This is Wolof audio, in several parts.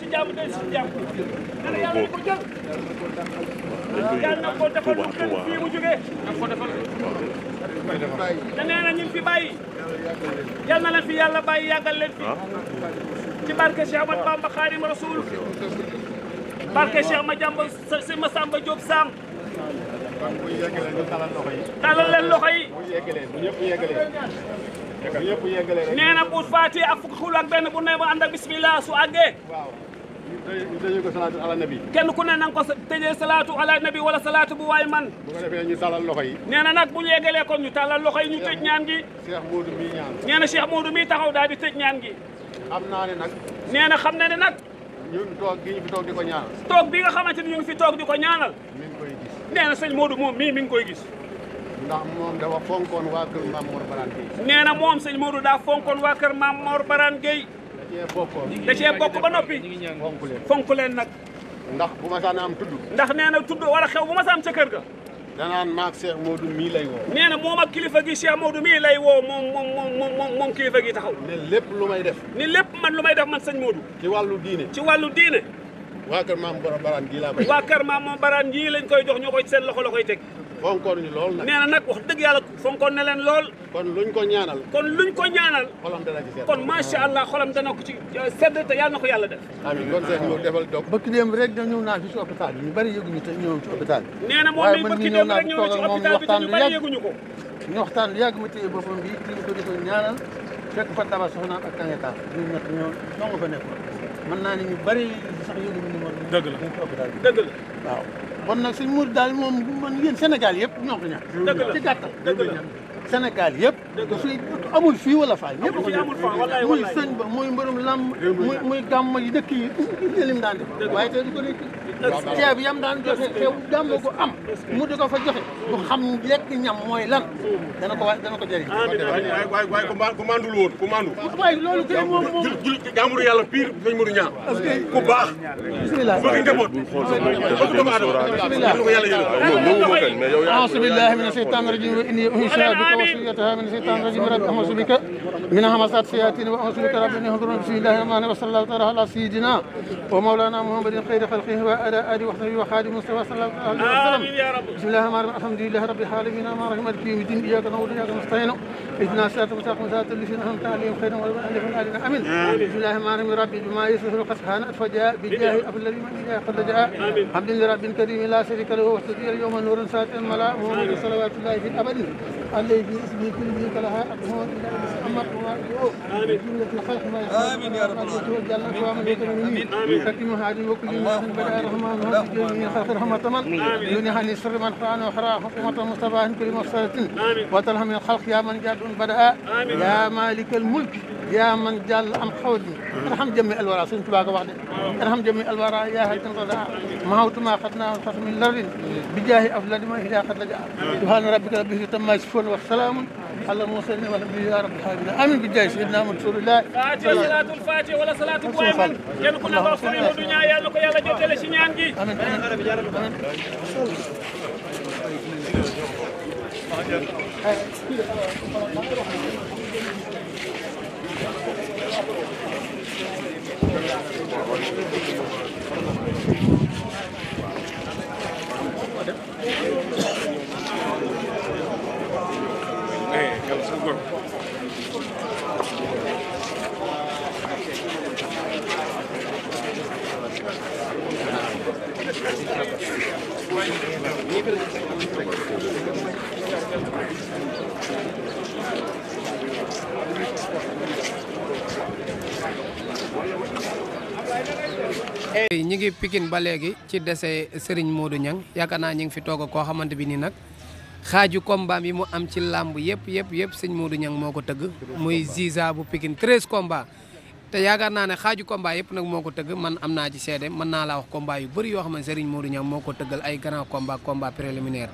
ci jàmm del si jàmm dana yàlla ko jël yàlla na ko defal lu gën fii mu jógee da nee na ñu fi bàyyi yal na leen fi yàlla bàyyi yàggal leen fi ci barke Cheikh Ahmad Bamba Khadim Rasoul barke Cheikh Massamba Diop Sam talal leen loxo yi nee na bu faati ak fukki xul ak benn bu ne ba ànd ak bismillah su àggee ñu tëjee ko salaatu ala nabi kenn ku ne na nga ko tëjee salaatu ala nabi wala salaatu bu waay man bu ko defee ñu talal loxo yi nee na nag bu ñu yeggalee kon ñu talal loxo yi ñu tëj ñaan gi Cheikh Modou mii ñaan nee na Cheikh Modou mii taxaw daal di tëj ñaan gi xam naa ne nag nee na xam na ne nag ñun toog gi ñu fi toog di ko ñaanal toog bi nga xamante ni ñu ngi fi toog di ko ñaanal mi ngi koy gis nee na sëñ Modou moom mii mi ngi koy gis ndax moom dafa fonkoon waa kër Mame Mor Barane Gueye nee na moom sëñ Modou daa fonkoon waa kër Mame Mor Barane Gueye da cee bokk ba noppi fonk leen nag ndax bu ma saan am tudd ndax nee na tudd wala xew bu ma sa am ca kër ga danaan maag Cheikh Modou mii lay woo nee na moom ak kilifa gi Cheikh Modou mii lay woo moom kilifa gi taxaw ne lépp lu may def ni lépp man lu may def man sëñ Modou ci wàllu diine ci wàllu diine waa kër Mame Mor Barane Gueye laa koy waa kër Mame Mor Barane Gueye lañ koy jox ñoo koy seen loxo la koy teg fonkoon ñu lool nag nee na nag wax dëgg yàlla fonkoon na leen lool kon luñ ko ñaanal xolam dana ci sedd kon macha allah xolam dana ko ci sedd te yàlla na ko yàlla def amiin kon Cheikh Modou defal dog bëkk démb rek da ñëw naa fi ci hôpital bi ñu bari yëguñu te ñëw ci hôpital bi nee na moom mi bëkk démb rek ñëw na ci hôpital bi te ñu bari yëguñu ko ñu waxtaan lu yàgg ma téye boppam bi tiim ko di ko ñaanal fekk fa daba soxnaam ak tàngeetaar ñu ñett ñoo nga fa nekk mën naa ne ñu bari sax yëguñu numéro dëgg la ci hôpital bi dëgg la waaw kon nag sëñ Modou daal moom man yéen Sénégal yëpp ñoo ko ñaan dëgg la ci gàttal dëgg la Sénégal yëpp fii amul fii wala faay ñëpp muy sëñ ba muy mbërum lamb muy gàmm yi dëkk yi lim daan def waaye tey du ko nekk ceeb yam daan joxe xew gàmm ko am mu di ko fa joxe bu xam lekk ñam mooy lan dana ko jëriñ waaye ku mandul woon ku mandu waaye loolu kay moom jul jaamuru yàlla pire sëñ Modou ñaan ku baax bismillah bëgg njaboot bëgg doomu aadama ko yàlla yël a'uuzu billahi mina shaytaani rajiim wa inni u'iizuha bika wa zurriyyataha mina shaytaani rajiim rabbi a'uuzu bika min hamazaati shayaatiin wa a'uuzu bika rabbi an yahduruun bismillahi rahmaani rahiim wa sallallahu ta'ala ala sayyidina wa mawlana muhammadin khayri khalqihi wa ala alihi wa sahbihi wa xaadimu mustafa sallallahu alayhi wa sallam bismillahi rahmaani rahiim alhamdulillahi rabbil aalamiin arrahmaani rahiim maaliki yawmi ddiin iyyaaka na'budu wa iyyaaka nasta'iin ihdinas siraatal mustaqiim siraatal laziina an'amta alayhim ghayril maghduubi alayhim amiin bismillahi rahmaani rahiim rabbi bimaa yasifu qad kaana fajaa bi jaahi afdali man qad jaa hamdan li rabbin kariimin laa shariika lahu wahtadiyal yawma nuuran saati'an malaa muhammadu salawaatullahi fil abadi alayhi bi ismihi kulli kalaha adhuun ila muhammad wa alihi jumlatul khalq ma amiin ya rabbal aalamiin wa man hakim hadi wa kulli man bada rahman hadi jami'in khalq rahmatan yuni hani sirr man fa'ana wa khara hukumatan mustafahin kulli mafsadatin wa talham min khalq ya man jadun bada ya malikal mulk ya man jall am khawdi arham jami al wara sun tuba ko wax de arham jami al wara ya hadan rada mahawtu ma khadna khatm min lardin bi jahi aflad ma ila qad laja subhana rabbika rabbil izzati amma yasifun wa salamun ala mursalin walhamdulillahi rabbil alamin amin bi jahi sayyidina rasulillah salatul fatih wala salatu bu ayman kenn ku ne wax sëriñ Modou ñaan yàlla ko yàlla jotale ci ñaan gi amin ñi ngi Pikine ba léegi ci dese Serigne Modou Niang yaakaar naa ñi ngi fi toog koo xamante bi nii nag xaaju combat yi mu am ci làmb yëpp sëñ Modou Niang moo ko tëgg muy Ziza bu Pikine 13 combat te yaakaar naa ne xaaju combat yëpp nag moo ko tëgg man am naa ci seede mën naa laa wax combat yu bëri yoo xam ne Serigne Modou Niang moo ko tëggal ay grand combat préliminaire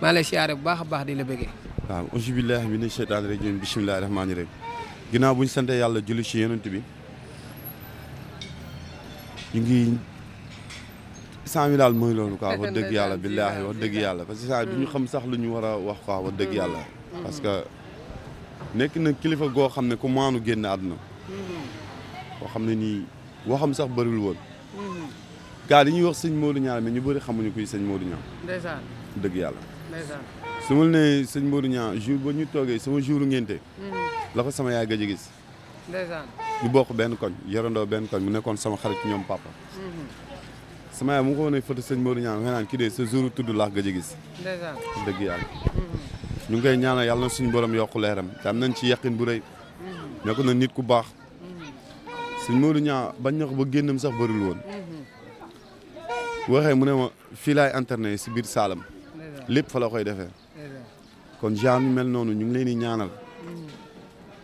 maa lay siyaare bu baax a baax di la bëggee. waaw auzu billaahi mina sheytaani rajiim bismillaahi rahmaani rahiim ginnaaw bu ñu sante yàlla julli ci yonent bi ñu ngi saa mi daal mooy loolu quoi wax dëgg yàlla billaahi wax dëgg yàlla parce que saa du ñu xam sax lu ñu war a wax quoi wax dëgg yàlla parce que nekk na kilifa goo xam ne ku maanu génn àdduna koo xam ne nii waxam sax bëriwul woon gaa dañuy wax sëñ Modou Niang mais ñu bëri xamuñu kuy sëñ Modou Niang. ndeysaan dëgg yàlla. ndeysaan. su ma nee sëñ Modou Niang jour ba ñu toogee sama jour ngénte la ko sama yaay gëj a gis. ndeysaan. ñu bokk benn koñ yorandoo benn koñ mu nekkoon sama xarit ñoom papa. sama yaay mu ko wane photo sëñ Modou Niang nga naan kii de sa jour tudd laa gëj a gis. ndeysaan. dëgg yàlla. ñu ngi koy ñaanal yàlla na suñu borom yokku leeram te am nañ ci yaqin bu rëy. nekk na nit ku baax. sëñ Modou Niang bañ na ko ba génnam sax bëriwul woon. waxee mu ne ma fii laay internet si biir Saalam. lépp fa la koy defee. kon genre ñu mel noonu ñu ngi leen di ñaanal.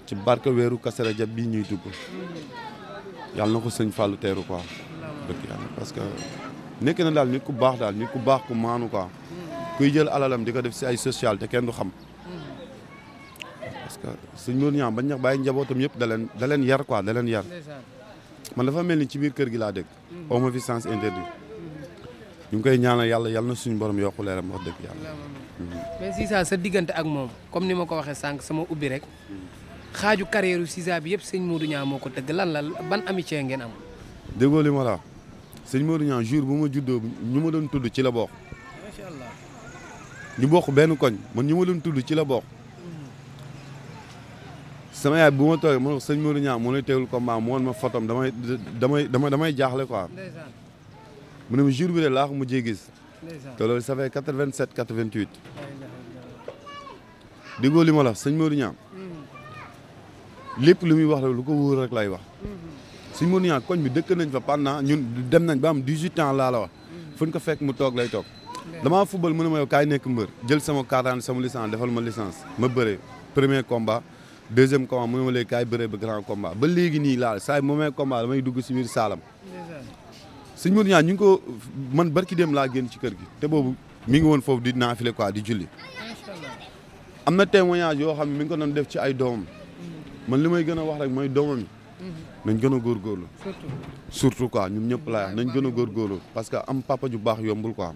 ci barke weeru Kazu Rajab bii ñuy dugg. yàlla na ko sëñ Fallou teeru quoi. dëgg yàlla parce que nekk na daal nit ku baax daal nit ku baax ku maanu quoi. kuy jël alalam di ko def si ay social te kenn du xam. parce que sëñ Modou Niang bañ ñax bàyyi njabootam yëpp da leen yar quoi da leen yar. man dafa mel ni ci biir kër gi laa dëkk. aw ma fi sens interdit. ñu ngi koy ñaanal yàlla na suñu borom yokku leeram wax dëgg yàlla. mais Ziza sa diggante ak moom comme ni ma ko waxee sànq sama ubbi rek xaaju carrière Ziza bi yëpp sëñ Modou Niang moo ko tëgg lan la ban amitié ngeen am. déggoo li ma la sëñ Modou Niang jour bu ma juddoo ñu ma doon tudd ci la bokk. macha allah. ñu bokk benn koñ man ñu ma doon tudd ci la bokk. sama yaay bu ma toogee ma ne ko sëñ Modou Niang moo lay teewul combat mu woon ma photom damay jaaxle quoi. mu ne ma jour bi de laa ko mujjee gis. te loolu ça fait 87 88. déggoo li ma la sëñ Modou Niang lépp lu muy wax rek lu ko wóor rek lay wax. sëñ Modou Niang koñ bi dëkk nañ fa pendant ñun dem nañ ba am 18 ans laa la wax. fu ñu ko fekk mu toog lay toog. damaa football mu ne ma yow kaay nekk mbër jël sama carte sama licence defal ma licence ma bëree premier combat deuxième combat mu ne ma léegi kaay bëree ba grand combat ba léegi nii laal saa yi moomee combat damay dugg si biir Saalam. sëñ Modou Niang ñu ngi ko man barki dem laa génn ci kër gi te boobu mi ngi woon foofu di naafile quoi di julli. am na témoignage yoo xam ne mi ngi ko doon def ci ay doomam. man li may gën a wax rek mooy doomam yi. nañ gën a góorgóorlu. surtout quoi ñun ñëpp laa nañ gën a góorgóorlu parce que am papa ju baax yombul quoi.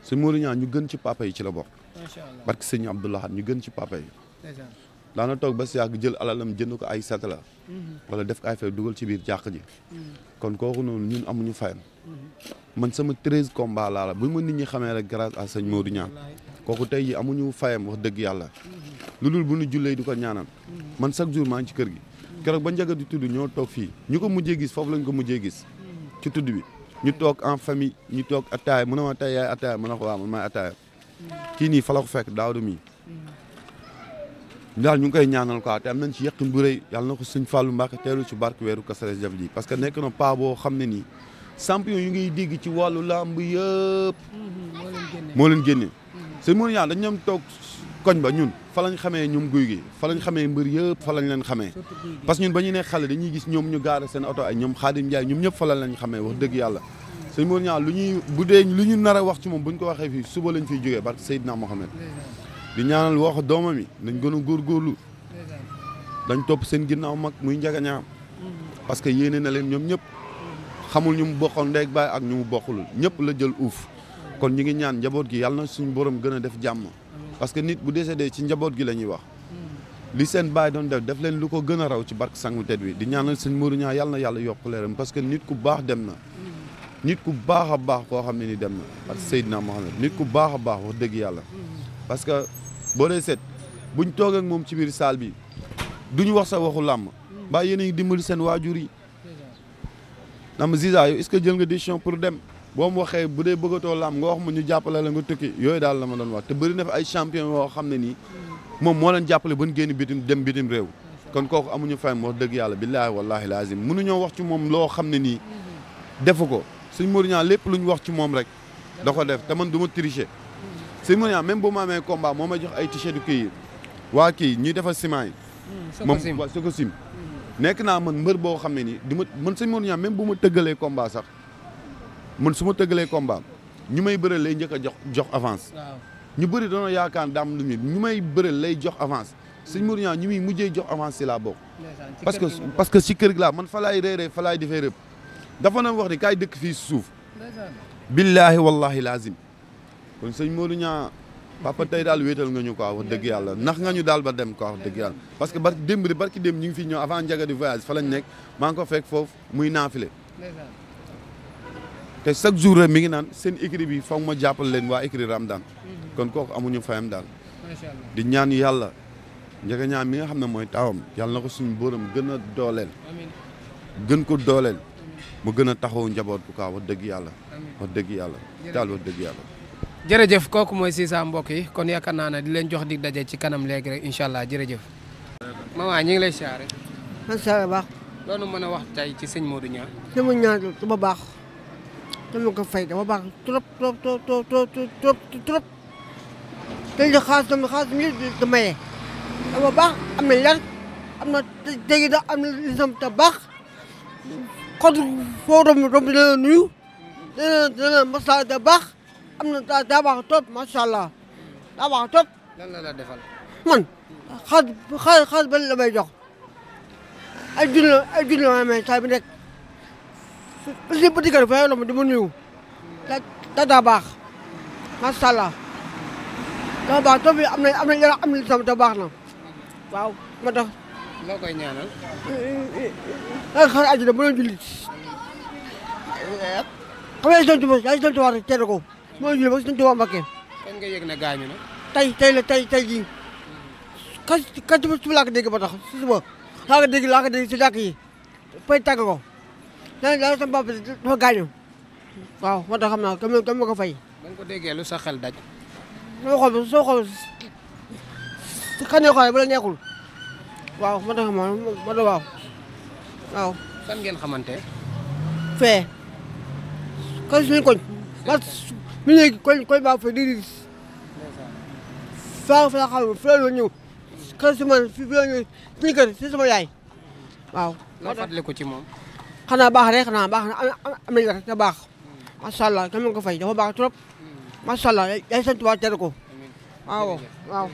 sëñ Modou Niang ñu gën ci papa yi ci la bokk. barki sëñ Abdoulaye ñu gën ci papa yi. daana toog ba si yàgg jël alalam jënd ko ay satala wala def ko ay fay dugal ci biir jàq ji. kon kooku noonu ñun amuñu fayam. man sama 13 combats laa la bu ma nit ñi xamee rek grâce à sëñ Modou Niang kooku tey ji amuñu fayam wax dëgg yàlla. lu dul bu ñu jullee di ko ñaanal. man chaque jour maa ngi ci kër gi. keroog ba njaga di tudd ñoo toog fii ñu ko mujjee gis foofu lañ ko mujjee gis. ci tudd bi ñu toog en famille ñu toog attaaya mu ne ma tey yaay attaaya mu ne ko waaw man maay attaaya. kii nii fa la ko fekk daaw de mii. daal ñu ngi koy ñaanal quoi te am nañ ci yaqin bu rëy yàlla na ko sëñ Fallou Mbacke teelu ci barke weeru Kazu Rajab ji parce que nekk na pas boo xam ne nii champion yu ngay dégg ci wàllu làmb yëpp. moo leen génne. sëñ Modou Niang dañ ñoom toog koñ ba ñun fa lañ xamee ñoom guy gi fa lañ xamee mbër yëpp fa lañ leen xamee. parce que ñun ba ñu nekk xale dañuy gis ñoom ñu gaare seen oto ay ñoom Khadim Ndiaye ñoom ñëpp fa lañ xamee wax dëgg yàlla. sëñ Modou Niang bu dee lu ñu nar a wax ci moom buñ ko waxee fii suba lañ fiy jógee barke Seydina Mohamed di ñaanal wax doomam yi nañ gën a góorgóorlu dañ topp seen ginnaaw mag muy njagañaam parce que yéene na leen ñoom ñëpp xamul ñu mu bokkal ndey ak baay ak ñu mu bokkulul ñëpp la jël uuf kon ñi ngi ñaan njaboot gi yàlla na suñu borom gën a def jàmm parce que nit bu décédé ci njaboot gi la ñuy wax li seen baay doon def leen lu ko gën a raw ci barke sangu tet wi di ñaanal sëñ Modou Niang yàlla na yàlla yokk leeram parce que nit ku baax dem na nit ku baax a baax koo xam ne ni dem na ak Seydina Mohamed nit ku baax a baax wax dëgg yàlla parce que boo dee seet buñ toog ak moom ci biir salle bi duñu wax sa waxu làmb mbaa yéen a ngi dimbali seen waajur yi nam Ziza yow est-ce que jël nga décision pour dem boo mu waxee bu dee bëggatoo làmb nga wax ma ñu jàppale la nga tukki yooyu daal la ma doon wax te bëri na fi ay champion yoo xam ne nii moom moo leen jàppale ba ñu génn bitim réew kon kooku amuñu fayam wax dëgg yàlla billaahi wallaahi laazim mënuñoo wax ci moom loo xam ne nii defu ko sëñ Modou Niang lépp lu ñu wax ci moom rek da ko def te man du ma tricher sëñ Modou Niang même bu ma amee combat moo may jox ay t-shirt kii waa kii ñuy defar ciment yi moom waa soko sim nekk naa man mbër boo xam ne nii di ma man sëñ Modou Niang même bu ma tëggalee combat sax man su ma tëggalee combat ñu may bëral lay njëkk a jox avance ñu bëri doona yaakaar daam lu ñu may bëral lay jox avance sëñ Modou Niang ñu muy mujjee jox avance si laa bokk parce que si kër gi laa man fa laay réeree fa laay defee rëb dafa na wax ni kaay dëkk fii si suuf billaahi wallahi lazim kon sëñ Modou Niang papa tey daal wéetal nga ñu quoi wax dëgg yàlla nax nga ñu daal ba dem quoi wax dëgg yàlla parce que barki démb ñu ngi fi ñëw avant njaga di voyage fa lañ nekk maa ngi ko fekk foofu muy naafile te chaque jour rek mi ngi naan seen écrit bi foog ma jàppal leen waa écrit Ramdan kon kooku amuñu fayam daal macha allah di ñaan yàlla njëga ñaan mi nga xam ne mooy taawam yàlla na ko suñu borom gën a dooleel amiin gën ko dooleel mu gën a taxaw njaboot bu kaa wax dëgg yàlla wax dëgg yàlla daal wax dëgg yàlla jërëjëf kooku mooy Sisa mbokk yi kon yaakaar naa ne di leen jox dig daje ci kanam léegi rek incha allah jërëjëf maman ñi ngi lay siyaare macha allah baax loolu mën a wax tey ci sëñ Modou Niang sama ñaan dafa baax dama ko fay dafa baax trop trop trop trop trop trop te li xaas mi da maye dafa baax am na yar am na tegi da am na lisam te baax kon foo romb dina nuyu dina masa te baax am na daa baax trop macha allah daa baax trop lan la la defal man xaas ba la may jox ay junni la may saa bi nekk si ba digal fa romb di ma nuyu daa baax macha allah daa baax trop am na yar am na lisam te baax na waaw ma tax loo koy ñaanal xaar àjjana bu doon jullit xam nga Sëñ Tuubaa yaa ngi Sëñ Tuubaa rek tere ko mooy julli ba Sëñ Tuubaa Mbakke kañ nga yëg ne gaañu na tey jii ka ci laa ko dégg ba tax si suba laa ko dégg si dàkk yi fay tàgg ko la sama papa dafa gaañu waaw moo tax xam naa kam ma ko fay ba nga ko déggee lu sa xel daj soo xool xam ne xool bu la neexul waaw moo tax moo tax waaw fan ngeen xamante fee ka suñu koñ mi léegi koñ baa fa di fa la xam fi la ñëw ka si man fi la ñëw suñu kër si sama yaay waaw loo fàttaliku ci moom xanaa baax rek xanaa baax na am nañu rek te baax macha allah kam ko fay dafa baax trop macha allah yaay sant waa tere ko waaw waaw